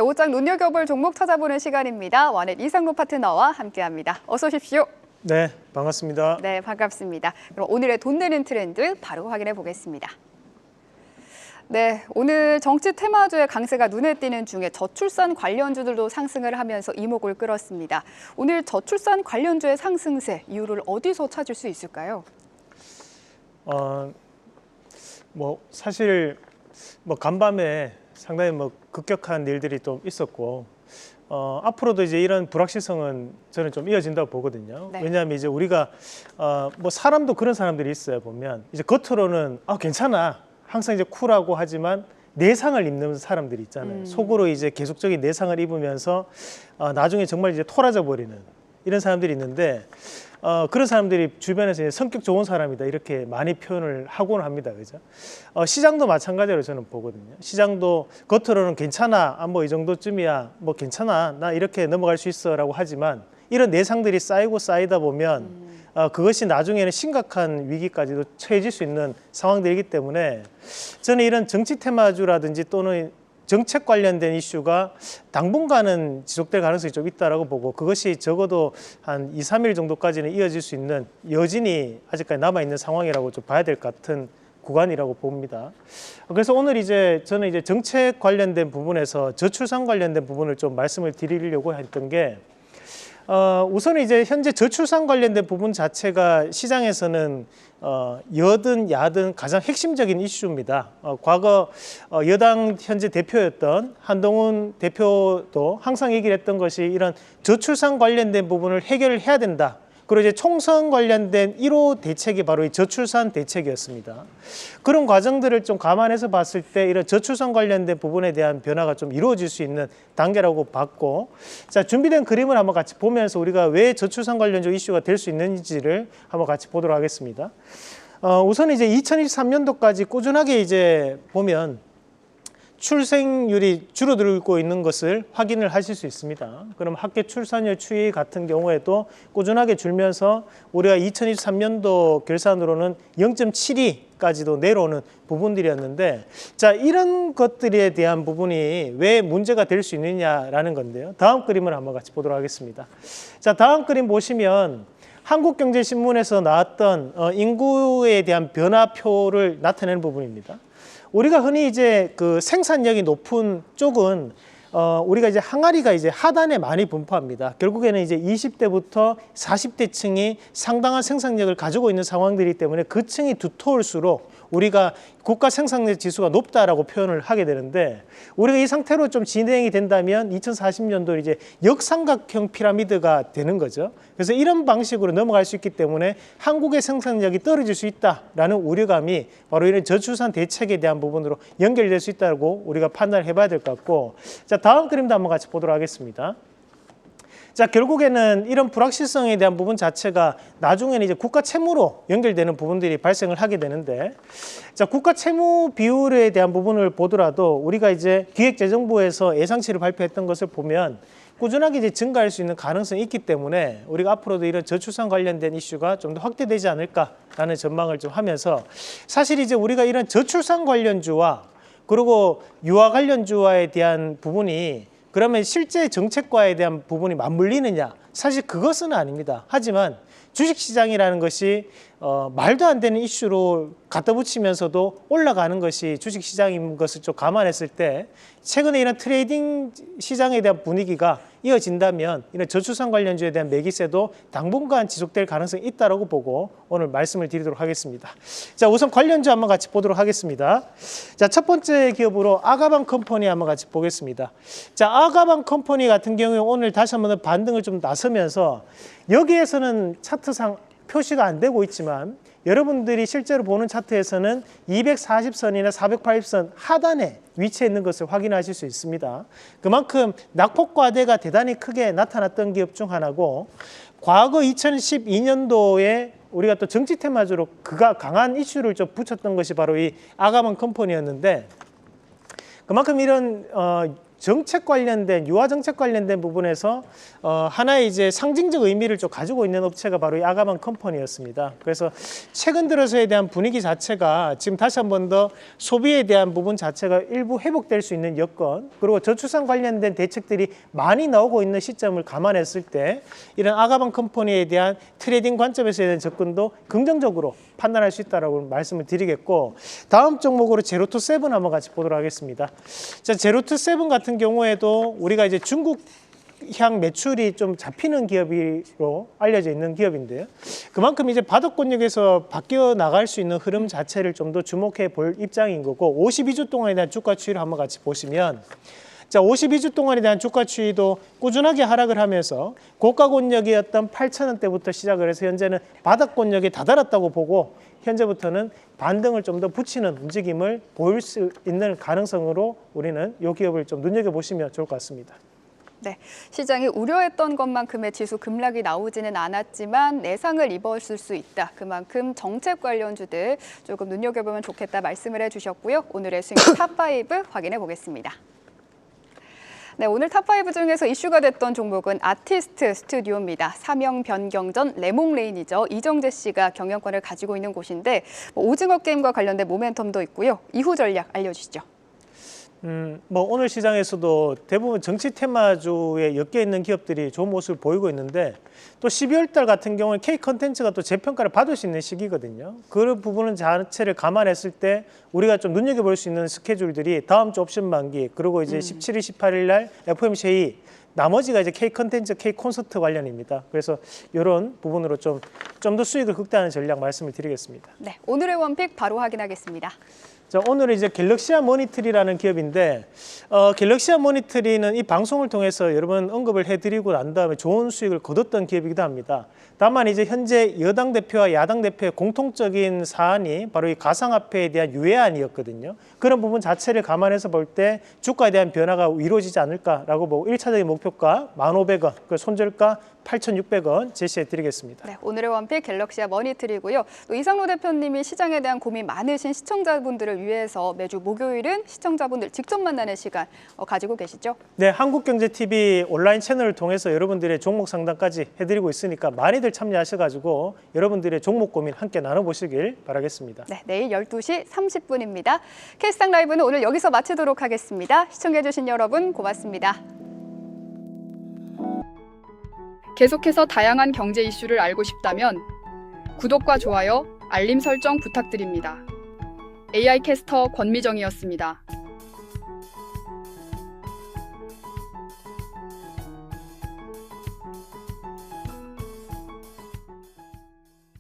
네, 옷장 눈여겨볼 종목 찾아보는 시간입니다. 원의 이상로 파트너와 함께합니다. 어서 오십시오. 네, 반갑습니다. 네, 반갑습니다. 그럼 오늘의 돈 되는 트렌드 바로 확인해 보겠습니다. 네, 오늘 정치 테마주의 강세가 눈에 띄는 중에 저출산 관련주들도 상승을 하면서 이목을 끌었습니다. 오늘 저출산 관련주의 상승세 이유를 어디서 찾을 수 있을까요? 사실 간밤에 상당히 급격한 일들이 좀 있었고 앞으로도 이제 이런 불확실성은 저는 좀 이어진다고 보거든요. 네. 왜냐하면 이제 우리가 사람도 그런 사람들이 있어요. 보면 이제 겉으로는 괜찮아 항상 이제 쿨하고 하지만 내상을 입는 사람들이 있잖아요. 속으로 이제 계속적인 내상을 입으면서 나중에 정말 이제 토라져 버리는 이런 사람들이 있는데 그런 사람들이 주변에서 이제 성격 좋은 사람이다 이렇게 많이 표현을 하곤 합니다. 그죠? 시장도 마찬가지로 저는 보거든요. 시장도 겉으로는 괜찮아, 이 정도쯤이야, 괜찮아, 나 이렇게 넘어갈 수 있어라고 하지만 이런 내상들이 쌓이고 쌓이다 보면 그것이 나중에는 심각한 위기까지도 처해질 수 있는 상황들이기 때문에 저는 이런 정치 테마주라든지 또는 정책 관련된 이슈가 당분간은 지속될 가능성이 좀 있다라고 보고 그것이 적어도 한 2, 3일 정도까지는 이어질 수 있는 여진이 아직까지 남아있는 상황이라고 좀 봐야 될 것 같은 구간이라고 봅니다. 그래서 오늘 이제 저는 이제 정책 관련된 부분에서 저출산 관련된 부분을 좀 말씀을 드리려고 했던 게 우선 이제 현재 저출산 관련된 부분 자체가 시장에서는 여든 야든 가장 핵심적인 이슈입니다. 과거 여당 현재 대표였던 한동훈 대표도 항상 얘기를 했던 것이 이런 저출산 관련된 부분을 해결을 해야 된다. 그리고 이제 총선 관련된 1호 대책이 바로 이 저출산 대책이었습니다. 그런 과정들을 좀 감안해서 봤을 때 이런 저출산 관련된 부분에 대한 변화가 좀 이루어질 수 있는 단계라고 봤고, 자, 준비된 그림을 한번 같이 보면서 우리가 왜 저출산 관련적 이슈가 될 수 있는지를 한번 같이 보도록 하겠습니다. 우선 이제 2023년도까지 꾸준하게 이제 보면 출생률이 줄어들고 있는 것을 확인을 하실 수 있습니다. 그럼 학계 출산율 추이 같은 경우에도 꾸준하게 줄면서 우리가 2023년도 결산으로는 0.72까지도 내려오는 부분들이었는데, 자, 이런 것들에 대한 부분이 왜 문제가 될 수 있느냐라는 건데요. 다음 그림을 한번 같이 보도록 하겠습니다. 자, 다음 그림 보시면 한국경제신문에서 나왔던 인구에 대한 변화표를 나타내는 부분입니다. 우리가 흔히 이제 그 생산력이 높은 쪽은 우리가 이제 항아리가 이제 하단에 많이 분포합니다. 결국에는 이제 20대부터 40대층이 상당한 생산력을 가지고 있는 상황들이기 때문에 그 층이 두터울수록 우리가 국가 생산력 지수가 높다라고 표현을 하게 되는데, 우리가 이 상태로 좀 진행이 된다면 2040년도 이제 역삼각형 피라미드가 되는 거죠. 그래서 이런 방식으로 넘어갈 수 있기 때문에 한국의 생산력이 떨어질 수 있다라는 우려감이 바로 이런 저출산 대책에 대한 부분으로 연결될 수 있다고 우리가 판단을 해봐야 될 것 같고, 자, 다음 그림도 한번 같이 보도록 하겠습니다. 자, 결국에는 이런 불확실성에 대한 부분 자체가 나중에는 이제 국가 채무로 연결되는 부분들이 발생을 하게 되는데, 자, 국가 채무 비율에 대한 부분을 보더라도 우리가 이제 기획재정부에서 예상치를 발표했던 것을 보면 꾸준하게 이제 증가할 수 있는 가능성이 있기 때문에 우리가 앞으로도 이런 저출산 관련된 이슈가 좀 더 확대되지 않을까라는 전망을 좀 하면서, 사실 이제 우리가 이런 저출산 관련주와 그리고 유아 관련주와에 대한 부분이 그러면 실제 정책과에 대한 부분이 맞물리느냐? 사실 그것은 아닙니다. 하지만 주식시장이라는 것이 말도 안 되는 이슈로 갖다 붙이면서도 올라가는 것이 주식시장인 것을 좀 감안했을 때 최근에 이런 트레이딩 시장에 대한 분위기가 이어진다면 이런 저출산 관련주에 대한 매기세도 당분간 지속될 가능성이 있다고 보고 오늘 말씀을 드리도록 하겠습니다. 자, 우선 관련주 한번 같이 보도록 하겠습니다. 자, 첫 번째 기업으로 아가방 컴퍼니 한번 같이 보겠습니다. 자, 아가방 컴퍼니 같은 경우에 오늘 다시 한번 반등을 좀 나서면서 여기에서는 차트상 표시가 안 되고 있지만 여러분들이 실제로 보는 차트에서는 240선이나 480선 하단에 위치해 있는 것을 확인하실 수 있습니다. 그만큼 낙폭과대가 대단히 크게 나타났던 기업 중 하나고, 과거 2012년도에 우리가 또 정치 테마주로 그가 강한 이슈를 좀 붙였던 것이 바로 이 아가방 컴퍼니였는데, 그만큼 이런 정책 관련된 유아 정책 관련된 부분에서 하나의 이제 상징적 의미를 좀 가지고 있는 업체가 바로 이 아가방 컴퍼니였습니다. 그래서 최근 들어서에 대한 분위기 자체가 지금 다시 한 번 더 소비에 대한 부분 자체가 일부 회복될 수 있는 여건, 그리고 저출산 관련된 대책들이 많이 나오고 있는 시점을 감안했을 때 이런 아가방 컴퍼니에 대한 트레이딩 관점에서에 대한 접근도 긍정적으로 판단할 수 있다라고 말씀을 드리겠고, 다음 종목으로 제로투세븐 한번 같이 보도록 하겠습니다. 자, 제로투세븐 같은 경우에도 우리가 이제 중국향 매출이 좀 잡히는 기업으로 알려져 있는 기업인데요. 그만큼 이제 바닥권역에서 바뀌어 나갈 수 있는 흐름 자체를 좀 더 주목해 볼 입장인 거고, 52주 동안에 대한 주가 추이를 한번 같이 보시면, 자, 52주 동안에 대한 주가 추이도 꾸준하게 하락을 하면서 고가 권역이었던 8,000원대부터 시작을 해서 현재는 바닥권역에 다다랐다고 보고, 현재부터는 반등을 좀 더 붙이는 움직임을 보일 수 있는 가능성으로 우리는 이 기업을 좀 눈여겨보시면 좋을 것 같습니다. 네, 시장이 우려했던 것만큼의 지수 급락이 나오지는 않았지만 내상을 입었을 수 있다. 그만큼 정책 관련주들 조금 눈여겨보면 좋겠다 말씀을 해주셨고요. 오늘의 수익 탑5 확인해 보겠습니다. 네, 오늘 탑5 중에서 이슈가 됐던 종목은 아티스트 스튜디오입니다. 사명 변경 전 레몽레인이죠. 이정재 씨가 경영권을 가지고 있는 곳인데 오징어 게임과 관련된 모멘텀도 있고요. 이후 전략 알려주시죠. 오늘 시장에서도 대부분 정치 테마주에 엮여 있는 기업들이 좋은 모습을 보이고 있는데, 또 12월 달 같은 경우는 K 컨텐츠가 또 재평가를 받을 수 있는 시기거든요. 그 부분은 자체를 감안했을 때 우리가 좀 눈여겨볼 수 있는 스케줄들이 다음 주 옵션 만기, 그리고 이제 17일, 18일 날 FOMC 회의, 나머지가 이제 K 컨텐츠, K 콘서트 관련입니다. 그래서 이런 부분으로 좀 더 수익을 극대화하는 전략 말씀을 드리겠습니다. 네, 오늘의 원픽 바로 확인하겠습니다. 자, 오늘은 이제 갤럭시아 모니터리라는 기업인데, 갤럭시아 모니터리는 이 방송을 통해서 여러 번 언급을 해드리고 난 다음에 좋은 수익을 거뒀던 기업이기도 합니다. 다만 이제 현재 여당 대표와 야당 대표의 공통적인 사안이 바로 이 가상화폐에 대한 유예안이었거든요. 그런 부분 자체를 감안해서 볼 때 주가에 대한 변화가 이루어지지 않을까라고 보고 1차적인 목표가 1,500원, 그 손절가 8,600원 제시해 드리겠습니다. 네, 오늘의 원픽 갤럭시아 머니트리고요. 또 이상로 대표님이 시장에 대한 고민 많으신 시청자분들을 위해서 매주 목요일은 시청자분들 직접 만나는 시간 가지고 계시죠? 네, 한국경제TV 온라인 채널을 통해서 여러분들의 종목 상담까지 해드리고 있으니까 많이들 참여하셔가지고 여러분들의 종목 고민 함께 나눠보시길 바라겠습니다. 네, 내일 12시 30분입니다. K스탁 라이브는 오늘 여기서 마치도록 하겠습니다. 시청해주신 여러분 고맙습니다. 계속해서 다양한 경제 이슈를 알고 싶다면 구독과 좋아요, 알림 설정 부탁드립니다. AI 캐스터 권미정이었습니다.